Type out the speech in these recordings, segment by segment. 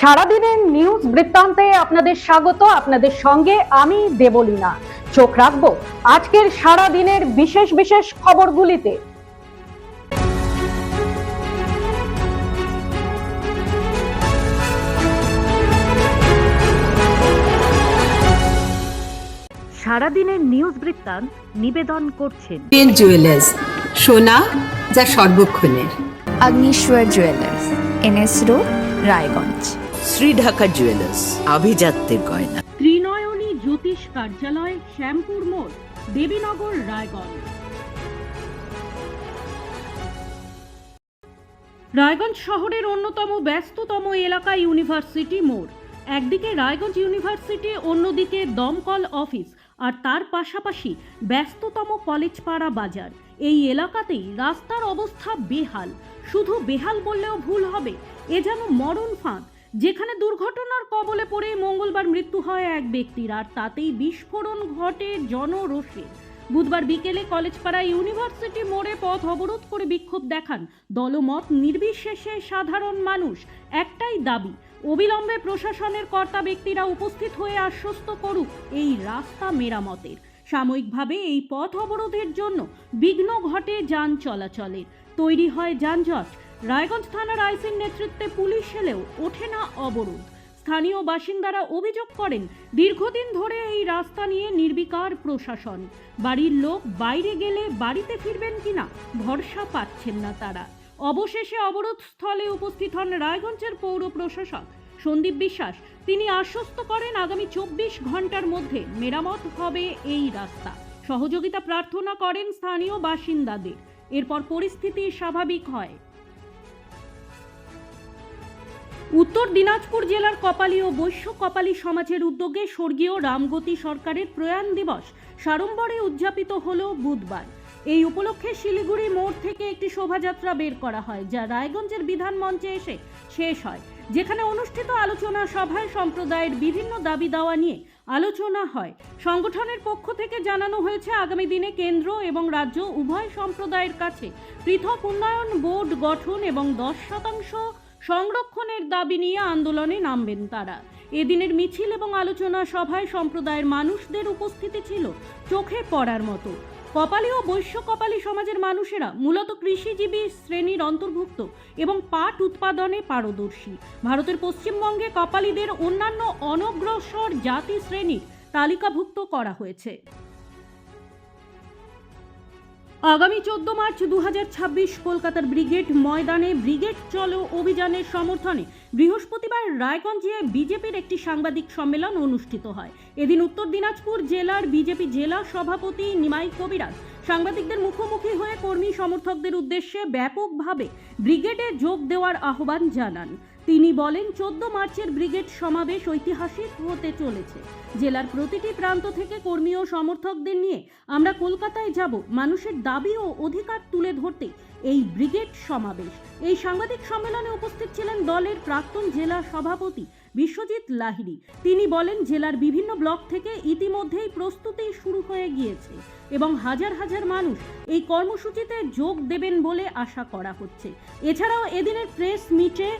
সারাদিনের নিউজ বৃত্তান্তে আপনাদের স্বাগত। আপনাদের সঙ্গে আমি দেবলীনা। চোখ রাখবো আজকের সারাদিনের বিশেষ বিশেষ খবরগুলিতে। সারাদিনের নিউজ বৃত্তান্ত নিবেদন করছেন পেন জুয়েলার্স, সোনা যা সর্বক্ষণের। Agnishwar jewellers, NS road, Raiganj. Shri Dhaka jewellers, আভিজাত্যের গয়না। ত্রিনয়নী জ্যোতিষ কার্যালয়, শ্যামপুর মোড়, দেবীনগর, রায়গঞ্জ। রায়গঞ্জ শহরের অন্যতম ব্যস্ততম এলাকা ইউনিভার্সিটি মোড়। একদিকে রায়গঞ্জ ইউনিভার্সিটি, অন্যদিকে দমকল অফিস, আর তার পাশাপাশি ব্যস্ততম কলেজপাড়া বাজার। এই এলাকাতেই রাস্তার অবস্থা বেহাল। শুধু বেহাল বললেও ভুল হবে, এ যেন মরণ ফাঁদ, যেখানে দুর্ঘটনার কবলে পড়ে মঙ্গলবার মৃত্যু হয় এক ব্যক্তির, আর তাতেই বিস্ফোরণ ঘটে জনরোষে। বুধবার বিকেলে কলেজপাড়া ইউনিভার্সিটি মোড়ে পথ অবরোধ করে বিক্ষোভ দেখান দলমত নির্বিশেষে সাধারণ মানুষ। একটাই দাবি, অবিলম্বে প্রশাসনের কর্তা ব্যক্তিরা উপস্থিত হয়ে আশ্বস্ত করুক এই রাস্তা মেরামতের। সাময়িকভাবে এই পথ অবরোধের জন্য বিঘ্ন ঘটে যান চলাচলের, তৈরি হয় যানজট। রায়গঞ্জ থানার আইসির নেতৃত্বে পুলিশ এলেও ওঠে না অবরোধ। স্থানীয় বাসিন্দারা অভিযোগ করেন, দীর্ঘদিন ধরে এই রাস্তা নিয়ে নির্বিকার প্রশাসন। বাড়ির লোক বাইরে গেলে বাড়িতে ফিরবেন কিনা ভরসা পাচ্ছেন না তারা। অবশেষে অবরোধ স্থলে উপস্থিত হন রায়গঞ্জের পৌর প্রশাসক সন্দীপ বিশ্বাস। তিনি আশ্বস্ত করেন আগামী 24 ঘন্টার মধ্যে মেরামত হবে এই রাস্তা। সহযোগিতা প্রার্থনা করেন স্থানীয় বাসিন্দাদের। এরপর পরিস্থিতি স্বাভাবিক হয়। উত্তর দিনাজপুর জেলার কপালী ও বৈশ্য কপালী সমাজের উদ্যোগে স্বর্গীয় রামগতি সরকারের প্রয়াণ দিবস সাড়ম্বরে উদযাপিত হল বুধবার। এই উপলক্ষে শিলিগুড়ি মোড় থেকে একটি শোভাযাত্রা বের করা হয়, যা রায়গঞ্জের বিধান মঞ্চে এসে শেষ হয়, যেখানে অনুষ্ঠিত আলোচনা সভায় সম্প্রদায়ের বিভিন্ন দাবি দাওয়া নিয়ে আলোচনা হয়। সংগঠনের পক্ষ থেকে জানানো হয়েছে, আগামী দিনে কেন্দ্র এবং রাজ্য উভয় সম্প্রদায়ের কাছে পৃথক উন্নয়ন বোর্ড গঠন এবং 10% সংরক্ষণের দাবি নিয়ে আন্দোলনে নামবেন তারা। এদিনের মিছিল এবং আলোচনা সভায় সম্প্রদায়ের মানুষদের উপস্থিতি ছিল চোখে পড়ার মতো। কপালী ও বৈশ্য কপালী সমাজের মানুষেরা মূলত কৃষিজীবী শ্রেণীর অন্তর্ভুক্ত এবং পাট উৎপাদনে পারদর্শী। ভারতের পশ্চিমবঙ্গে কপালীদের অন্যান্য অনগ্রসর জাতি শ্রেণীর তালিকাভুক্ত করা হয়েছে। আগামী 14 মার্চ 2026 কলকাতার ব্রিগেড ময়দানে ব্রিগেড চলো অভিযানের সমর্থনে বৃহস্পতিবার রায়গঞ্জে বিজেপির একটি সাংবাদিক সম্মেলন অনুষ্ঠিত হয়। এদিন উত্তর দিনাজপুর জেলার বিজেপি জেলা সভাপতি নিমাই কবিরাজ সাংবাদিকদের মুখোমুখি হয়ে কর্মী সমর্থকদের উদ্দেশ্যে ব্যাপকভাবে ব্রিগেডে যোগ দেওয়ার আহ্বান জানান। তিনি বলেন, 14 মার্চের ব্রিগেড সমাবেশ ঐতিহাসিক হতে চলেছে। জেলার প্রতিটি প্রান্ত থেকে কর্মী ও সমর্থকদের নিয়ে আমরা কলকাতায় যাব মানুষের দাবি ও অধিকার তুলে ধরতে এই ব্রিগেড সমাবেশ। এই সাংবাদিক সম্মেলনে উপস্থিত ছিলেন দলের প্রাক্তন জেলা সভাপতি বিশ্বজিৎ লাহিড়ী। তিনি বলেন, জেলার বিভিন্ন ব্লক থেকে ইতিমধ্যেই প্রস্তুতি শুরু হয়ে গিয়েছে এবং হাজার হাজার মানুষ এই কর্মসূচিতে যোগ দেবেন বলে আশা করা হচ্ছে। এছাড়াও এদিনের প্রেস মিটে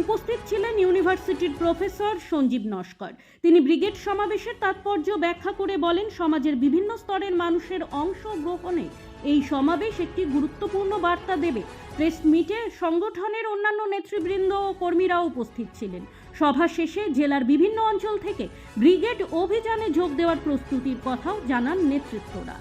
উপস্থিত ছিলেন ইউনিভার্সিটির প্রফেসর সঞ্জীব নস্কর। তিনি ব্রিগেড সমাবেশের তাৎপর্য ব্যাখ্যা করে বলেন, সমাজের বিভিন্ন স্তরের মানুষের অংশগ্রহণে এই সমাবেশ একটি গুরুত্বপূর্ণ বার্তা দেবে। প্রেস মিটে সংগঠনের অন্যান্য নেতৃবৃন্দ ও কর্মীরাও উপস্থিত ছিলেন। সভা শেষে জেলার বিভিন্ন অঞ্চল থেকে ব্রিগেড অভিযানে যোগ দেওয়ার প্রস্তুতির কথাও জানান নেতৃত্বরা।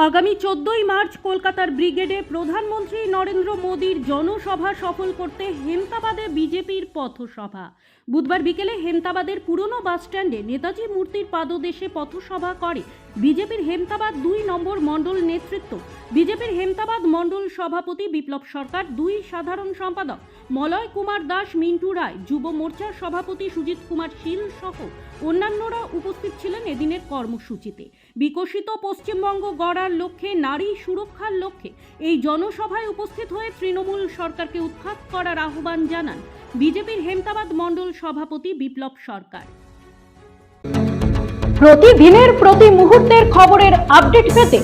আগামী 14 মার্চ কলকাতার ব্রিগেডে প্রধানমন্ত্রী নরেন্দ্র মোদীর জনসভা সফল করতে হেমতাবাদে বিজেপির পথসভা। বুধবার বিকেলে হেমতাবাদের পুরনো বাসস্ট্যান্ডে নেতাজি মূর্তির পাদদেশে পথসভা করে বিজেপির হেমতাবাদ 2 নম্বর মণ্ডল নেতৃত্ব। বিজেপির হেমতাবাদ মণ্ডল সভাপতি বিপ্লব সরকার, 2 সাধারণ সম্পাদক মলয় কুমার দাস, মিন্টু রায়, যুব মোর্চার সভাপতি সুজিত কুমার শীল সহ অন্যান্যরা উপস্থিত ছিলেন এদিনের কর্মসূচিতে। বিকশিত পশ্চিমবঙ্গ গড়ার লক্ষ্যে, নারী সুরক্ষার লক্ষ্যে এই জনসভায় উপস্থিত হয়ে তৃণমূল সরকারকে উৎখাত করার আহ্বান জানান বিজেপির হেমতাবাদ মণ্ডল সভাপতি বিপ্লব সরকার। প্রতিদিনের প্রতি মুহূর্তের খবরের আপডেট পেতে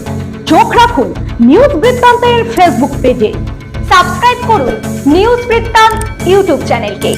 চোখ রাখুন নিউজ বৃত্তান্তের ফেসবুক পেজে। সাবস্ক্রাইব করুন নিউজ বৃত্তান্ত ইউটিউব চ্যানেলকে।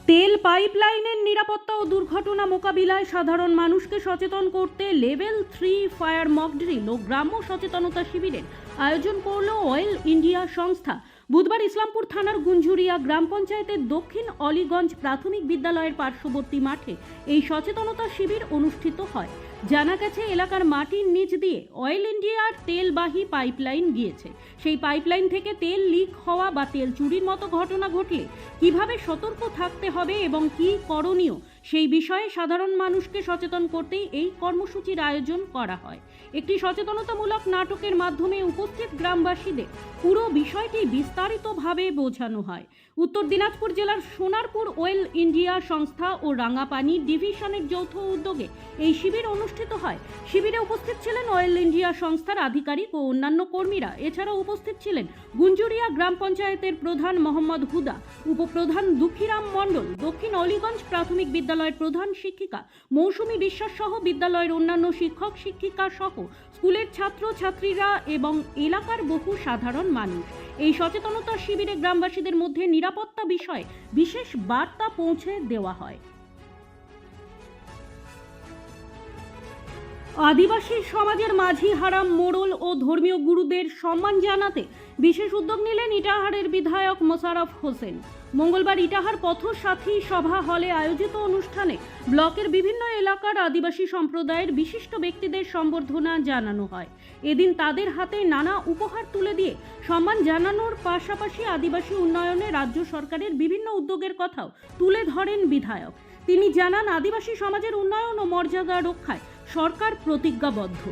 তেল পাইপলাইনের নিরাপত্তা ও দুর্ঘটনা মোকাবিলায় সাধারণ মানুষকে সচেতন করতে লেভেল 3 ফায়ার মক ড্রিল ও গ্রাম্য সচেতনতা শিবিরের আয়োজন করল অয়েল ইন্ডিয়া সংস্থা। বুধবার ইসলামপুর থানার গুঞ্জুরিয়া গ্রাম পঞ্চায়েতের দক্ষিণ অলিগঞ্জ প্রাথমিক বিদ্যালয়ের পার্শ্ববর্তী মাঠে এই সচেতনতা শিবির অনুষ্ঠিত হয়। জানা গেছে, এলাকার মাটির নিচ দিয়ে অয়েল ইন্ডিয়ার তেলবাহী পাইপলাইন গিয়েছে। সেই পাইপলাইন থেকে তেল লিক হওয়া বা তেল চুরির মতো ঘটনা ঘটলে কিভাবে সতর্ক থাকতে হবে এবং কি করণীয় সেই বিষয়ে সাধারণ মানুষকে সচেতন করতেই এই কর্মসূচির আয়োজন করা হয়। একটি সচেতনতামূলক নাটকের মাধ্যমে উপস্থিত গ্রামবাসীদের পুরো বিষয়টি বিস্তারিতভাবে বোঝানো হয়। উত্তর দিনাজপুর জেলার সোনারপুর অয়েল ইন্ডিয়া সংস্থা ও রাঙ্গাপানি ডিভিশনের যৌথ উদ্যোগে এই শিবির অনুষ্ঠিত হয়। শিবিরে উপস্থিত ছিলেন অয়েল ইন্ডিয়া সংস্থার আধিকারিক ও অন্যান্য কর্মীরা। এছাড়াও উপস্থিত ছিলেন গুঞ্জুরিয়া গ্রাম পঞ্চায়েতের প্রধান মোহাম্মদ হুদা, উপপ্রধান দুঃখীরাম মণ্ডল, দক্ষিণ অলিগঞ্জ প্রাথমিক বিদ্যালয়ের প্রধান শিক্ষিকা মৌসুমী বিশ্বাস সহ বিদ্যালয়ের অন্যান্য শিক্ষক শিক্ষিকা সহ স্কুলের ছাত্র ছাত্রীরা এবং এলাকার বহু সাধারণ মানুষ। এই সচেতনতা শিবিরে গ্রামবাসীদের মধ্যে নিরাপত্তা বিষয়ে বিশেষ বার্তা পৌঁছে দেওয়া হয়। আদিবাসী সমাজের মাঝি, হারাম, মোড়ল ও ধর্মীয় গুরুদের সম্মান জানাতে বিশেষ উদ্যোগ নিলেন ইটাহারের বিধায়ক মোশাররফ হোসেন। মঙ্গলবার ইটাহার পথসাথী সভা হলে আয়োজিত অনুষ্ঠানে ব্লকের বিভিন্ন এলাকার আদিবাসী সম্প্রদায়ের বিশিষ্ট ব্যক্তিদের সম্বর্ধনা জানানো হয়। এদিন তাদের হাতে নানা উপহার তুলে দিয়ে সম্মান জানানোর পাশাপাশি আদিবাসী উন্নয়নে রাজ্য সরকারের বিভিন্ন উদ্যোগের কথাও তুলে ধরেন বিধায়ক। তিনি জানান, আদিবাসী সমাজের উন্নয়ন ও মর্যাদা রক্ষায় সরকার প্রতিজ্ঞাবদ্ধ।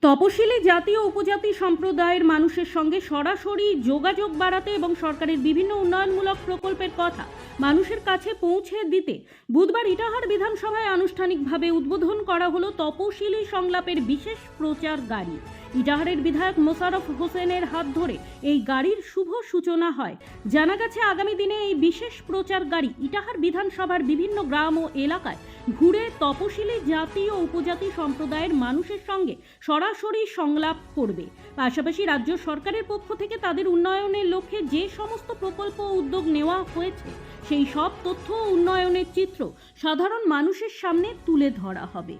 তপশিলি জাতি ও উপজাতি সম্প্রদায়ের মানুষের সঙ্গে সরাসরি যোগাযোগ বাড়াতে এবং সরকারের বিভিন্ন উন্নয়নমূলক প্রকল্পের কথা মানুষের কাছে পৌঁছে দিতে বুধবার ইটাহার বিধানসভায় আনুষ্ঠানিকভাবে উদ্বোধন করা হলো তপশিলি সংলাপের বিশেষ প্রচার গাড়ি। ইটাহারের বিধায়ক মোশাররফ হোসেনের হাত ধরে এই গাড়ির শুভ সূচনা হয়। জানা গেছে, আগামী দিনে এই বিশেষ প্রচার গাড়ি ইটাহার বিধানসভার বিভিন্ন গ্রাম ও এলাকায় ঘুরে তপশিলি জাতি ও উপজাতি সম্প্রদায়ের মানুষের সঙ্গে সরাসরি সংলাপ করবে। পাশাপাশি রাজ্য সরকারের পক্ষ থেকে তাদের উন্নয়নের লক্ষ্যে যে সমস্ত প্রকল্প ও উদ্যোগ নেওয়া হয়েছে সেই সব তথ্য ও উন্নয়নের চিত্র সাধারণ মানুষের সামনে তুলে ধরা হবে।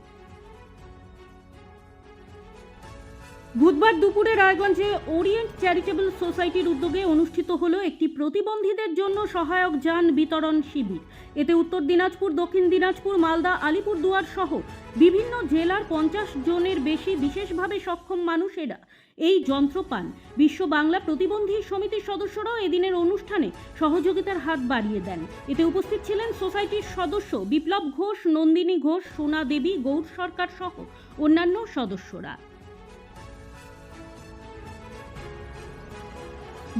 বুধবার দুপুরে রায়গঞ্জে ওরিয়েন্ট চ্যারিটেবল সোসাইটির উদ্যোগে অনুষ্ঠিত হলো একটি প্রতিবন্ধীদের জন্য সহায়ক যান বিতরণ শিবির। এতে উত্তর দিনাজপুর, দক্ষিণ দিনাজপুর, মালদা, আলিপুরদুয়ার সহ বিভিন্ন জেলার 50 জনের বেশি বিশেষভাবে সক্ষম মানুষেরা এই যন্ত্র পান। বিশ্ব বাংলা প্রতিবন্ধী সমিতির সদস্যরাও এদিনের অনুষ্ঠানে সহযোগিতার হাত বাড়িয়ে দেন। এতে উপস্থিত ছিলেন সোসাইটির সদস্য বিপ্লব ঘোষ, নন্দিনী ঘোষ, সোনা দেবী, গৌর সরকার সহ অন্যান্য সদস্যরা।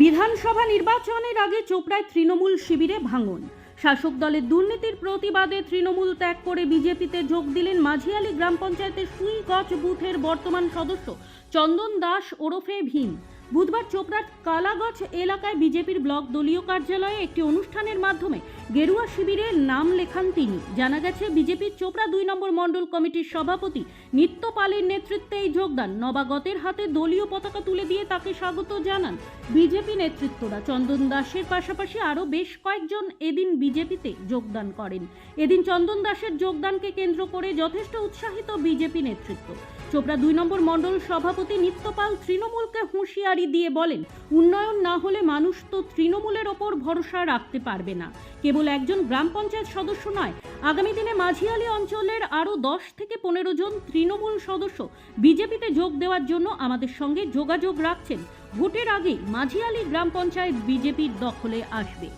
বিধানসভা নির্বাচনের আগে চোপড়ায় তৃণমূল শিবিরে ভাঙন। শাসক দলের দুর্নীতির প্রতিবাদে তৃণমূল ত্যাগ করে বিজেপিতে যোগ দিলেন মাঝিয়ালি গ্রাম পঞ্চায়েতের সুইগঞ্জ বুথের বর্তমান সদস্য চন্দন দাস ওরফে ভীম। বুধবার চোপড়ার কালাগঞ্জ এলাকায় বিজেপির ব্লক দলীয় কার্যালয়ে একটি অনুষ্ঠানের মাধ্যমে গেরুয়া শিবিরে নাম লেখান তিনি। জানা গেছে, বিজেপির চোপড়া 2 নম্বর মণ্ডল কমিটির সভাপতি নিত্য পালের নেতৃত্বে এই যোগদান। নবাগতের হাতে দলীয় পতাকা তুলে দিয়ে তাকে স্বাগত জানান বিজেপি নেতৃত্বরা। চন্দন দাসের পাশাপাশি আরও বেশ কয়েকজন এদিন বিজেপিতে যোগদান করেন। এদিন চন্দন দাসের যোগদানকে কেন্দ্র করে যথেষ্ট উৎসাহিত বিজেপি নেতৃত্ব। চোপড়া 2 নম্বর মণ্ডল সভাপতি নিত্যপাল তৃণমূলকে হুঁশিয়ারি দিয়ে বলেন, উন্নয়ন না হলে মানুষ তো তৃণমূলের ওপর ভরসা রাখতে পারবে না। কেবল একজন গ্রাম পঞ্চায়েত সদস্য নয়, আগামী দিনে মাঝিয়ালি অঞ্চলের আরও 10 থেকে 15 জন তৃণমূল সদস্য বিজেপিতে যোগ দেওয়ার জন্য আমাদের সঙ্গে যোগাযোগ রাখছেন। ভোটের আগে মাঝিয়ালি গ্রাম পঞ্চায়েত বিজেপির দখলে আসবে।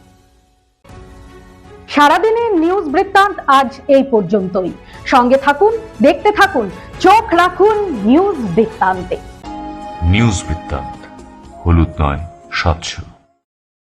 সারাদিনের নিউজ বৃত্তান্ত আজ এই পর্যন্তই। সঙ্গে থাকুন, দেখতে থাকুন, চোখ রাখুন নিউজ বৃত্তান্তে। নিউজ বৃত্তান্ত, হলুদ নয়, স্বচ্ছ।